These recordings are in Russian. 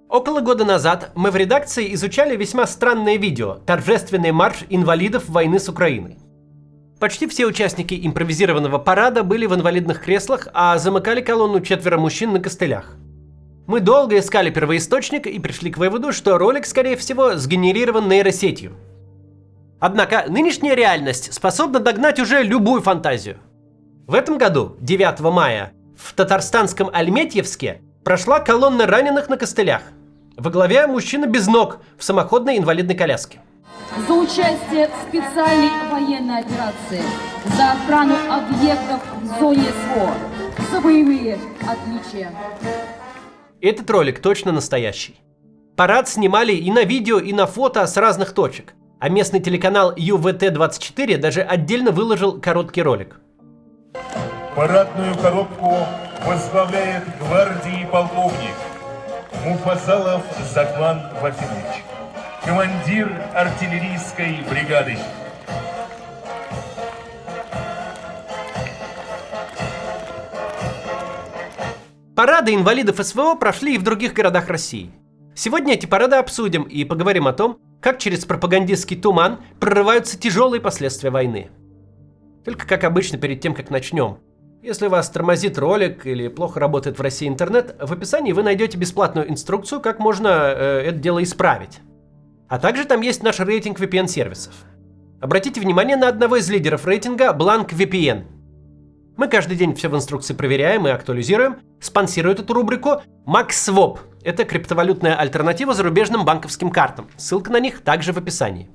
Около года назад мы в редакции изучали весьма странное видео «Торжественный марш инвалидов войны с Украиной». Почти все участники импровизированного парада были в инвалидных креслах, а замыкали колонну 4 мужчин на костылях. Мы долго искали первоисточник и пришли к выводу, что ролик, скорее всего, сгенерирован нейросетью. Однако нынешняя реальность способна догнать уже любую фантазию. В этом году, 9 мая, в татарстанском Альметьевске прошла колонна раненых на костылях. Во главе мужчина без ног в самоходной инвалидной коляске. За участие в специальной военной операции, за охрану объектов в зоне СВО, за боевые отличия. Этот ролик точно настоящий. Парад снимали и на видео, и на фото с разных точек, а местный телеканал ЮВТ-24 даже отдельно выложил короткий ролик. Парадную коробку возглавляет гвардии полковник Муфазалов Заглан Вафинович, командир артиллерийской бригады. Парады инвалидов СВО прошли и в других городах России. Сегодня эти парады обсудим и поговорим о том, как через пропагандистский туман прорываются тяжелые последствия войны. Только как обычно перед тем, как начнем. Если вас тормозит ролик или плохо работает в России интернет, в описании вы найдете бесплатную инструкцию, как можно это дело исправить. А также там есть наш рейтинг VPN-сервисов. Обратите внимание на одного из лидеров рейтинга, Blank VPN. Мы каждый день все в инструкции проверяем и актуализируем. Спонсирует эту рубрику MaxSwap. Это криптовалютная альтернатива зарубежным банковским картам. Ссылка на них также в описании.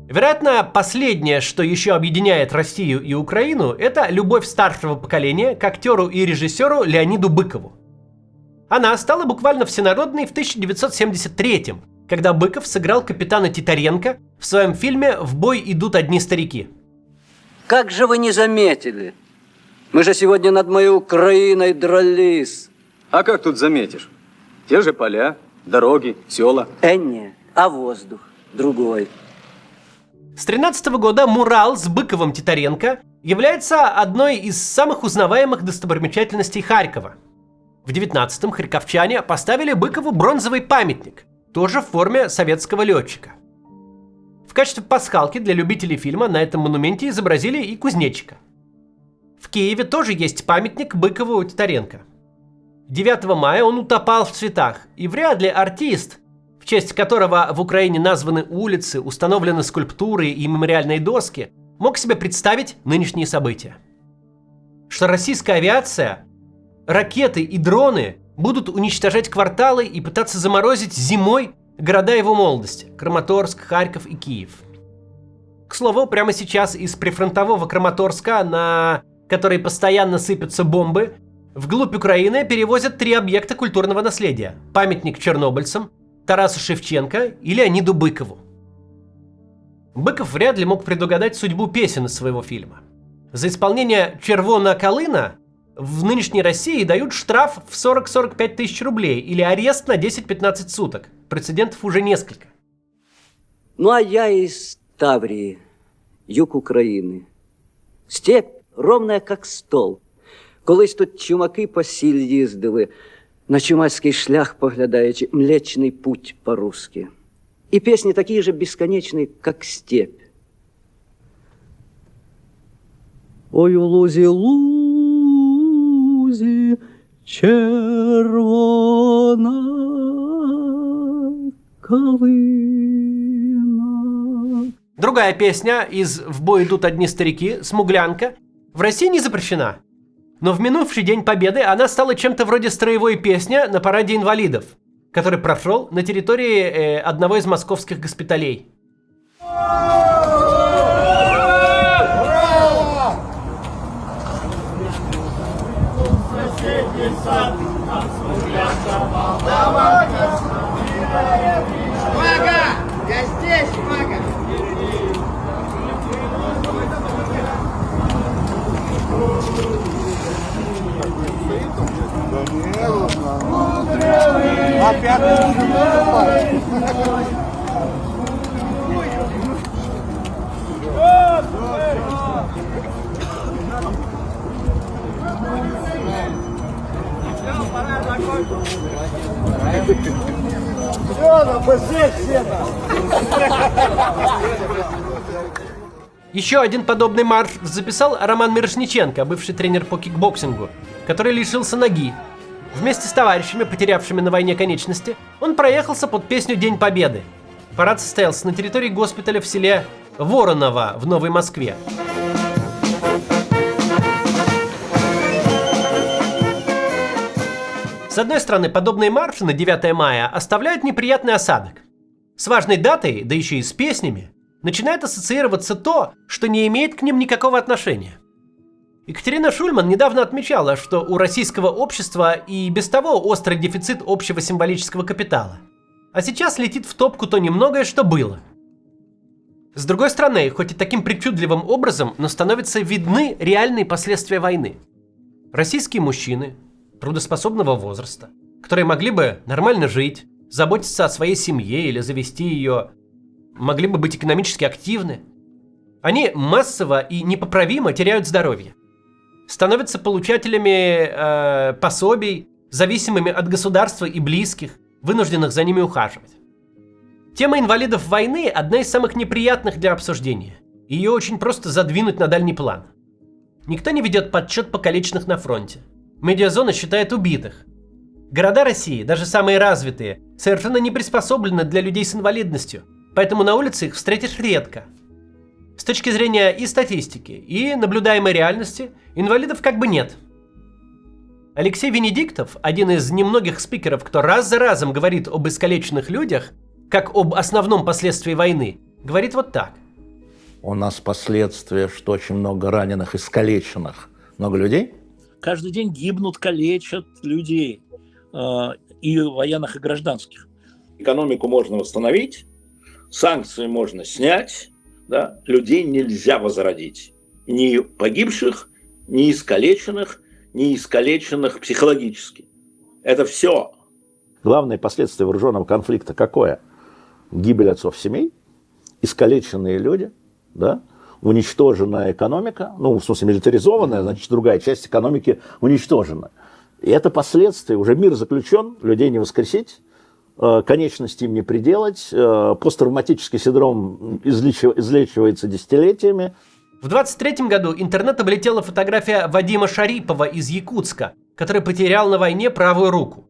Вероятно, последнее, что еще объединяет Россию и Украину, это любовь старшего поколения к актеру и режиссеру Леониду Быкову. Она стала буквально всенародной в 1973-м, когда Быков сыграл капитана Титаренко в своем фильме «В бой идут одни старики». Как же вы не заметили? Мы же сегодня над моей Украиной дрались. А как тут заметишь? Те же поля, дороги, села. Не, а воздух другой. С 2013 года мурал с Быковым Титаренко является одной из самых узнаваемых достопримечательностей Харькова. В 19-м харьковчане поставили Быкову бронзовый памятник, тоже в форме советского летчика. В качестве пасхалки для любителей фильма на этом монументе изобразили и кузнечика. В Киеве тоже есть памятник Быкову Титаренко. 9 мая он утопал в цветах, и вряд ли артист, в честь которого в Украине названы улицы, установлены скульптуры и мемориальные доски, мог себе представить нынешние события. Что российская авиация, ракеты и дроны будут уничтожать кварталы и пытаться заморозить зимой города его молодости – Краматорск, Харьков и Киев. К слову, прямо сейчас из прифронтового Краматорска, на который постоянно сыпятся бомбы, вглубь Украины перевозят 3 объекта культурного наследия – памятник чернобыльцам, Тарасу Шевченко и Леониду Быкову. Быков вряд ли мог предугадать судьбу песен из своего фильма. За исполнение «Червона калина» в нынешней России дают штраф в 40-45 тысяч рублей или арест на 10-15 суток. Прецедентов уже несколько. Ну а я из Таврии, юг України. Степь ровная, как стол. Колись тут чумаки по сіль їздили, на чумацький шлях поглядаючи, Млечный путь по-русски. И песни такие же бесконечные, как степь. Ой, у лузі, лузі, червона калина. Другая песня из «В бой идут одни старики» «Смуглянка» в России не запрещена. Но в минувший День Победы она стала чем-то вроде строевой песни на параде инвалидов, который прошел на территории одного из московских госпиталей. Мага! Я здесь, Мага! Опять Все, на ПЗ все там. Еще один подобный марш записал Роман Мирошниченко, бывший тренер по кикбоксингу, который лишился ноги. Вместе с товарищами, потерявшими на войне конечности, он проехался под песню «День Победы». Парад состоялся на территории госпиталя в селе Вороново в Новой Москве. С одной стороны, подобные марши на 9 мая оставляют неприятный осадок. С важной датой, да еще и с песнями, начинает ассоциироваться то, что не имеет к ним никакого отношения. Екатерина Шульман недавно отмечала, что у российского общества и без того острый дефицит общего символического капитала. А сейчас летит в топку то немногое, что было. С другой стороны, хоть и таким причудливым образом, но становятся видны реальные последствия войны. Российские мужчины трудоспособного возраста, которые могли бы нормально жить, заботиться о своей семье или завести ее, могли бы быть экономически активны, они массово и непоправимо теряют здоровье, становятся получателями пособий, зависимыми от государства и близких, вынужденных за ними ухаживать. Тема инвалидов войны – одна из самых неприятных для обсуждения. Ее очень просто задвинуть на дальний план. Никто не ведет подсчет покалеченных на фронте. Медиазона считает убитых. Города России, даже самые развитые, совершенно не приспособлены для людей с инвалидностью, поэтому на улице их встретишь редко. С точки зрения и статистики, и наблюдаемой реальности, инвалидов как бы нет. Алексей Венедиктов, один из немногих спикеров, кто раз за разом говорит об искалеченных людях, как об основном последствии войны, говорит вот так. У нас последствия, что очень много раненых, искалеченных. Много людей? Каждый день гибнут, калечат людей, и военных, и гражданских. Экономику можно восстановить, санкции можно снять, да? Людей нельзя возродить. Ни погибших, ни искалеченных психологически. Это все. Главное последствие вооруженного конфликта какое? Гибель отцов семей, искалеченные люди, да? Уничтоженная экономика, ну, в смысле, милитаризованная, значит, другая часть экономики уничтожена. И это последствия. Уже мир заключен, людей не воскресить, конечности им не приделать, посттравматический синдром излечивается десятилетиями. В 23-м году интернет облетела фотография Вадима Шарипова из Якутска, который потерял на войне правую руку.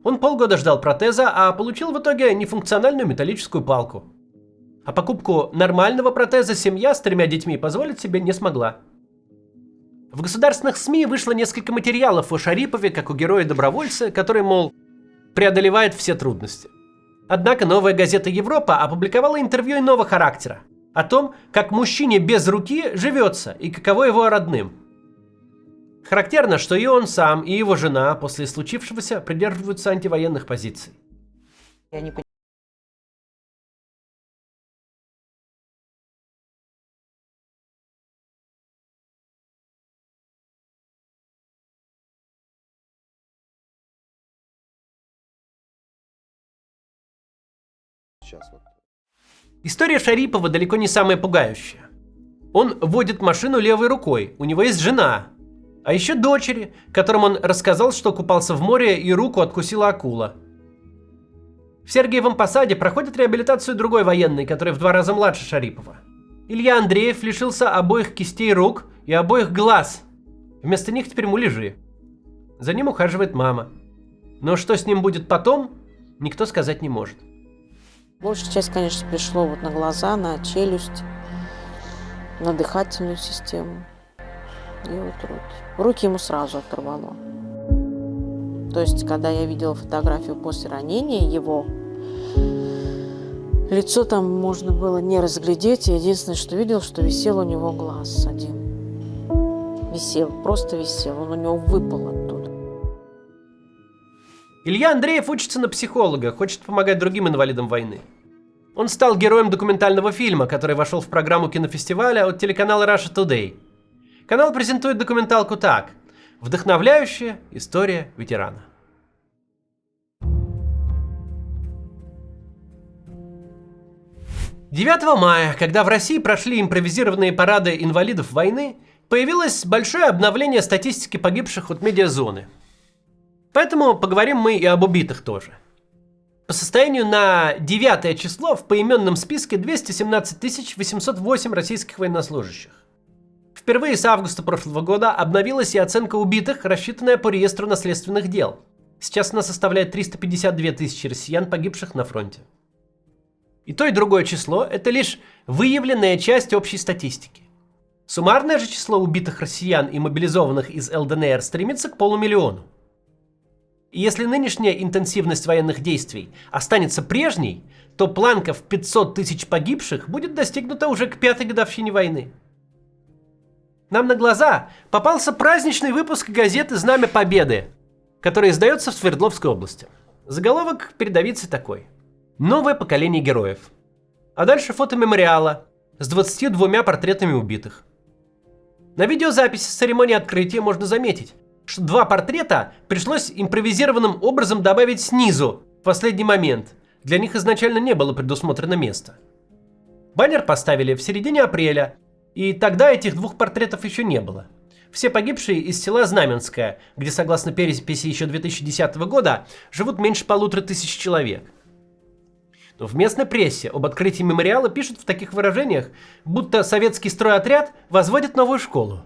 Он полгода ждал протеза, а получил в итоге нефункциональную металлическую палку. А покупку нормального протеза семья с 3 детьми позволить себе не смогла. В государственных СМИ вышло несколько материалов о Шарипове, как о герое-добровольце, который, мол, преодолевает все трудности. Однако новая газета «Европа» опубликовала интервью иного характера о том, как мужчине без руки живется и каково его родным. Характерно, что и он сам, и его жена после случившегося придерживаются антивоенных позиций. Я не понимаю. История Шарипова далеко не самая пугающая. Он водит машину левой рукой, у него есть жена, а еще дочери, которым он рассказал, что купался в море и руку откусила акула. В Сергиевом Посаде проходит реабилитацию другой военный, который в 2 раза младше Шарипова. Илья Андреев лишился обоих кистей рук и обоих глаз. Вместо них теперь муляжи. За ним ухаживает мама. Но что с ним будет потом, никто сказать не может. Большая часть, конечно, пришло вот на глаза, на челюсть, на дыхательную систему. И вот руки. Руки ему сразу оторвало. То есть, когда я видела фотографию после ранения его, лицо там можно было не разглядеть. И единственное, что видел, что висел у него глаз один. Висел, просто висел. Он у него выпал оттуда. Илья Андреев учится на психолога, хочет помогать другим инвалидам войны. Он стал героем документального фильма, который вошел в программу кинофестиваля от телеканала Russia Today. Канал презентует документалку так: вдохновляющая история ветерана. «9 мая, когда в России прошли импровизированные парады инвалидов войны, появилось большое обновление статистики погибших от медиазоны. Поэтому поговорим мы и об убитых тоже. По состоянию на 9 число в поименном списке 217 808 российских военнослужащих. Впервые с августа прошлого года обновилась и оценка убитых, рассчитанная по реестру наследственных дел. Сейчас она составляет 352 тысячи россиян, погибших на фронте. И то, и другое число – это лишь выявленная часть общей статистики. Суммарное же число убитых россиян и мобилизованных из ЛДНР стремится к 500 000. И если нынешняя интенсивность военных действий останется прежней, то планка в 500 тысяч погибших будет достигнута уже к 5-й годовщине войны. Нам на глаза попался праздничный выпуск газеты «Знамя Победы», который издается в Свердловской области. Заголовок передовицы такой: «Новое поколение героев». А дальше фото мемориала с 22 портретами убитых. На видеозаписи с церемонии открытия можно заметить, что 2 портрета пришлось импровизированным образом добавить снизу в последний момент. Для них изначально не было предусмотрено место. Баннер поставили в середине апреля, и тогда этих 2 портретов еще не было. Все погибшие из села Знаменское, где, согласно переписи еще 2010 года, живут меньше 1500 человек. Но в местной прессе об открытии мемориала пишут в таких выражениях, будто советский стройотряд возводит новую школу.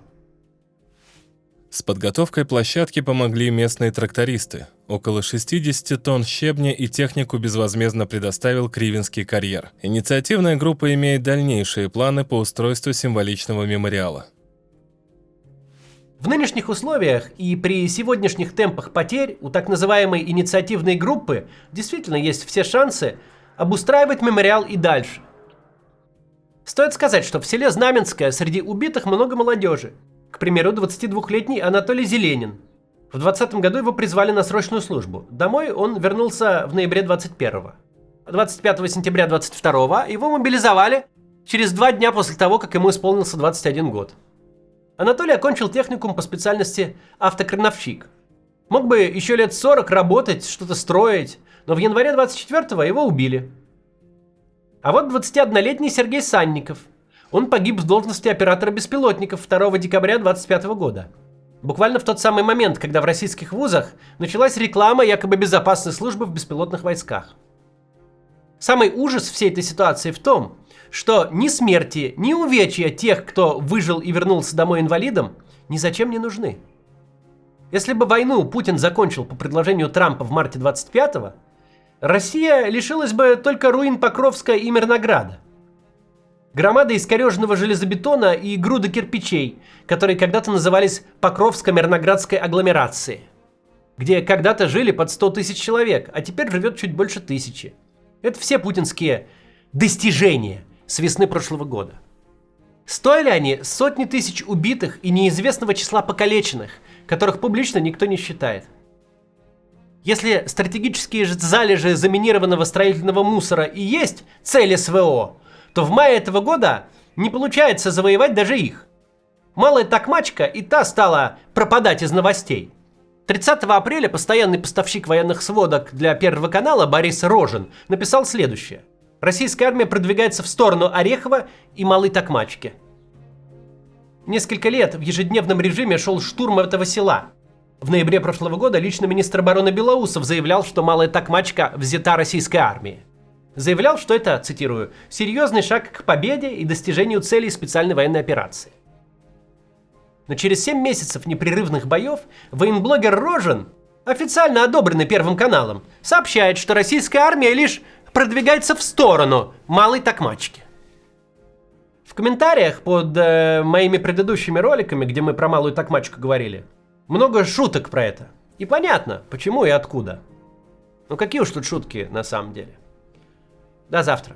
С подготовкой площадки помогли местные трактористы. Около 60 тонн щебня и технику безвозмездно предоставил Кривинский карьер. Инициативная группа имеет дальнейшие планы по устройству символичного мемориала. В нынешних условиях и при сегодняшних темпах потерь у так называемой инициативной группы действительно есть все шансы обустраивать мемориал и дальше. Стоит сказать, что в селе Знаменское среди убитых много молодежи. К примеру, 22-летний Анатолий Зеленин. В 2020 году его призвали на срочную службу. Домой он вернулся в ноябре 21-го. 25 сентября 22-го его мобилизовали через 2 дня после того, как ему исполнился 21 год. Анатолий окончил техникум по специальности автокрановщик. Мог бы еще лет 40 работать, что-то строить, но в январе 24-го его убили. А вот 21-летний Сергей Санников. Он погиб в должности оператора беспилотников 2 декабря 25 года. Буквально в тот самый момент, когда в российских вузах началась реклама якобы безопасной службы в беспилотных войсках. Самый ужас всей этой ситуации в том, что ни смерти, ни увечья тех, кто выжил и вернулся домой инвалидом, ни зачем не нужны. Если бы войну Путин закончил по предложению Трампа в марте 25-го, Россия лишилась бы только руин Покровска и Мирнограда. Громада искореженного железобетона и груда кирпичей, которые когда-то назывались Покровско-Мирноградской агломерацией, где когда-то жили под 100 тысяч человек, а теперь живет чуть больше 1000. Это все путинские достижения с весны прошлого года. Стоили они сотни тысяч убитых и неизвестного числа покалеченных, которых публично никто не считает. Если стратегические залежи заминированного строительного мусора и есть цель СВО, то в мае этого года не получается завоевать даже их. Малая Токмачка и та стала пропадать из новостей. 30 апреля постоянный поставщик военных сводок для Первого канала Борис Рожин написал следующее. Российская армия продвигается в сторону Орехова и Малой Токмачки. Несколько лет в ежедневном режиме шел штурм этого села. В ноябре прошлого года лично министр обороны Белоусов заявлял, что Малая Токмачка взята российской армией. Заявлял, что это, цитирую, «серьезный шаг к победе и достижению целей специальной военной операции». Но через 7 месяцев непрерывных боев военблогер Рожин, официально одобренный Первым каналом, сообщает, что российская армия лишь продвигается в сторону Малой Токмачки. В комментариях под моими предыдущими роликами, где мы про Малую Токмачку говорили, много шуток про это. И понятно, почему и откуда. Ну какие уж тут шутки на самом деле. До завтра.